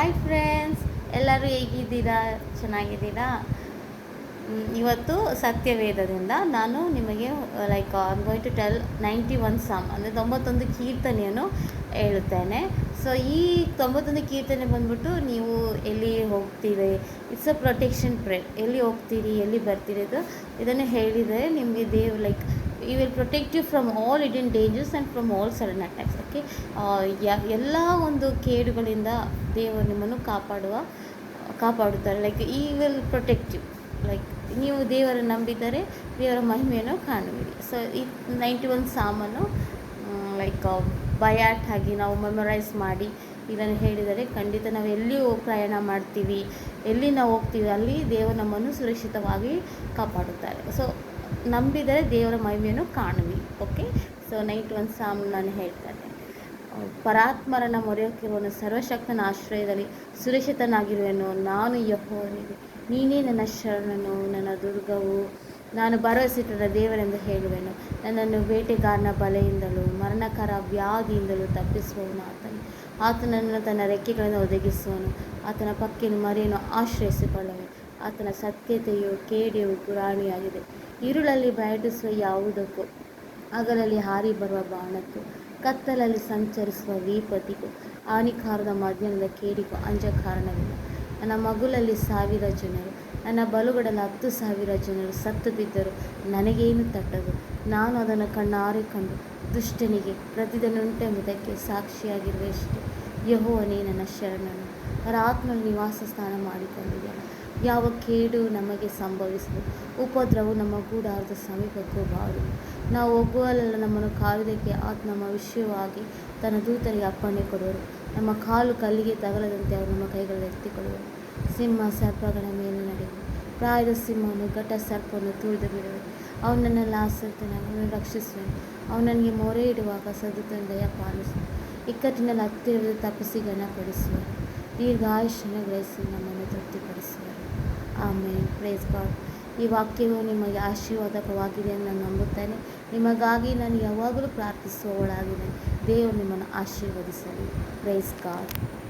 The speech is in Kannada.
ಹಾಯ್ ಫ್ರೆಂಡ್ಸ್, ಎಲ್ಲರೂ ಹೇಗಿದ್ದೀರಾ? ಚೆನ್ನಾಗಿದ್ದೀರಾ? ಇವತ್ತು ಸತ್ಯವೇದದಿಂದ ನಾನು ನಿಮಗೆ like I going to tell 91 psalm ಅಂದರೆ 91 ಕೀರ್ತನೆಯನ್ನು ಹೇಳುತ್ತೇನೆ. ಸೊ ಈ 91 ಕೀರ್ತನೆ ಬಂದ್ಬಿಟ್ಟು ನೀವು ಎಲ್ಲಿ ಹೋಗ್ತೀರಿ, ಇಟ್ಸ್ ಅ ಪ್ರೊಟೆಕ್ಷನ್ ಪ್ರೇಯರ್. ಎಲ್ಲಿ ಹೋಗ್ತೀರಿ, ಎಲ್ಲಿ ಬರ್ತೀರಿ ಇದನ್ನು ಹೇಳಿದರೆ ನಿಮಗೆ ದೇವ್ like he will protect you from all hidden dangers and from all sudden attacks. Okay, ಎಲ್ಲ ಒಂದು ಕೇಡುಗಳಿಂದ ದೇವರು ನಿಮ್ಮನ್ನು ಕಾಪಾಡುತ್ತಾರೆ. Like he will protect you. Like ನೀವು ದೇವರನ್ನು ನಂಬಿದರೆ ದೇವರ ಮಹಿಮೆಯನ್ನು ಕಾಣುವಿರಿ. ಸೊ ಈ 91 ಸಾಮನ್ನು ಲೈಕ್ ಬಯಾಟ್ ಆಗಿ ನಾವು ಮೆಮೊರೈಸ್ ಮಾಡಿ ಇದನ್ನು ಹೇಳಿದರೆ ಖಂಡಿತ ನಾವು ಎಲ್ಲಿ ಪ್ರಯಾಣ ಮಾಡ್ತೀವಿ, ಎಲ್ಲಿ ನಾವು ಹೋಗ್ತೀವಿ, ಅಲ್ಲಿ ದೇವರು ನಮ್ಮನ್ನು ಸುರಕ್ಷಿತವಾಗಿ ಕಾಪಾಡುತ್ತಾರೆ. ಸೊ ನಂಬಿದರೆ ದೇವರ ಮಹಿಮೆಯನ್ನು ಕಾಣುವಿ. ಓಕೆ, ಸೊ 91 ಸಾಮ್ ನಾನು ಹೇಳ್ತೇನೆ. ಪರಾತ್ಮರನ ಮೊರೆಯಕ್ಕಿರುವನು, ಸರ್ವಶಕ್ತನ ಆಶ್ರಯದಲ್ಲಿ ಸುರಕ್ಷಿತನಾಗಿರುವೆನು. ನಾನು ಯೆಹೋವನಿಗೆ, ನೀನೇ ನನ್ನ ಶರಣನು, ನನ್ನ ದುರ್ಗವು, ನಾನು ಭರವಸೆಯಿಟ್ಟ ದೇವರೆಂದು ಹೇಳುವೆನು. ನನ್ನನ್ನು ಬೇಟೆಗಾರನ ಬಲೆಯಿಂದಲೂ ಮರಣಕರ ವ್ಯಾಧಿಯಿಂದಲೂ ತಪ್ಪಿಸುವವನು ಆತನನ್ನು ತನ್ನ ರೆಕ್ಕೆಗಳನ್ನು ಒದಗಿಸುವನು. ಆತನ ಪಕ್ಕಿನ ಮರೆಯನ್ನು ಆಶ್ರಯಿಸಿಕೊಳ್ಳುವೆ. ಆತನ ಸತ್ಯತೆಯು ಕೇಡಿಯು ಗುರಾಣಿಯಾಗಿದೆ. ಇರುಳಲ್ಲಿ ಬಯಟಿಸುವ ಯಾವುದಕ್ಕೂ, ಹಗಲಲ್ಲಿ ಹಾರಿ ಬರುವ ಬಾಣಕ್ಕೂ, ಕತ್ತಲಲ್ಲಿ ಸಂಚರಿಸುವ ವಿಪತ್ತಿಗೂ, ಹಾನಿಕಾರದ ಮಧ್ಯಾಹ್ನದ ಕೇಡಿಗೂ ಅಂಜ ಕಾರಣವಿಲ್ಲ. ನನ್ನ ಮಗುಲಲ್ಲಿ 1000 ಜನರು, ನನ್ನ ಬಲುಗಡಲ 10,000 ಜನರು ಸತ್ತು ಬಿದ್ದರು, ನನಗೇನು ತಟ್ಟದು. ನಾನು ಅದನ್ನು ಕಣ್ಣಾರೆ ಕಂಡು ದುಷ್ಟನಿಗೆ ಪ್ರತಿದಿನವುಂಟೆಂಬುದಕ್ಕೆ ಸಾಕ್ಷಿಯಾಗಿರುವೆಯಷ್ಟೆ. ಯೆಹೋವನೇ ನನ್ನ ಶರಣನು, ಅವರ ಆತ್ಮನಲ್ಲಿ ನಿವಾಸ ಸ್ಥಾನ ಮಾಡಿಕೊಂಡಿದ್ದೇನೆ. ಯಾವ ಕೇಡು ನಮಗೆ ಸಂಭವಿಸದು, ಉಪದ್ರವವು ನಮ್ಮ ಗೂಡಾರದ ಸಮೀಪಕ್ಕೂ ಬಾರದು. ನಾವು ಹೋಗುವಲ್ಲೆಲ್ಲ ನಮ್ಮನ್ನು ಕಾಯುವುದಕ್ಕೆ ಆತ ನಮ್ಮ ವಿಷಯವಾಗಿ ತನ್ನ ದೂತರಿಗೆ ಅಪ್ಪಣೆ ಕೊಡುವರು. ನಮ್ಮ ಕಾಲು ಕಲ್ಲಿಗೆ ತಗಲದಂತೆ ಅವರು ನಮ್ಮ ಕೈಗಳಲ್ಲಿ ಎತ್ತಿಕೊಳ್ಳುವರು. ಸಿಂಹ ಸರ್ಪಗಳ ಮೇಲೆ ನಡೆಯುವರು, ಪ್ರಾಯದ ಸಿಂಹವನ್ನು ಘಟ ಸರ್ಪವನ್ನು ತುಳಿದು ಬಿಡುವರು. ಅವನು ನನ್ನೆಲ್ಲ ಆಸಕ್ತನ, ಅವನನ್ನು ರಕ್ಷಿಸುವನು. ಅವನು ನನಗೆ ಮೊರೆ ಇಡುವಾಗ ಸದುತನ ದಯ ಪಾಲಿಸುವನು. ಇಕ್ಕಟ್ಟಿನಲ್ಲಿ ಹತ್ತಿರದ ತಪ್ಪಿಸಿ ಘನಪಡಿಸುವರು. ದೀರ್ಘಾಯುಷ್ಯವನ್ನು ಗ್ರಹಿಸಿ ನಮ್ಮನ್ನು ತೃಪ್ತಿಪಡಿಸುವರು. ಆಮೇನ್. Praise God. ಈ ವಾಕ್ಯವು ನಿಮಗೆ ಆಶೀರ್ವಾದಕವಾಗಿದೆ ಎಂದು ನಾನು ನಂಬುತ್ತೇನೆ. ನಿಮಗಾಗಿ ನಾನು ಯಾವಾಗಲೂ ಪ್ರಾರ್ಥಿಸುವವಳಾಗಿದ್ದೇನೆ. ದೇವರು ನಿಮ್ಮನ್ನು ಆಶೀರ್ವದಿಸಲಿ. Praise god.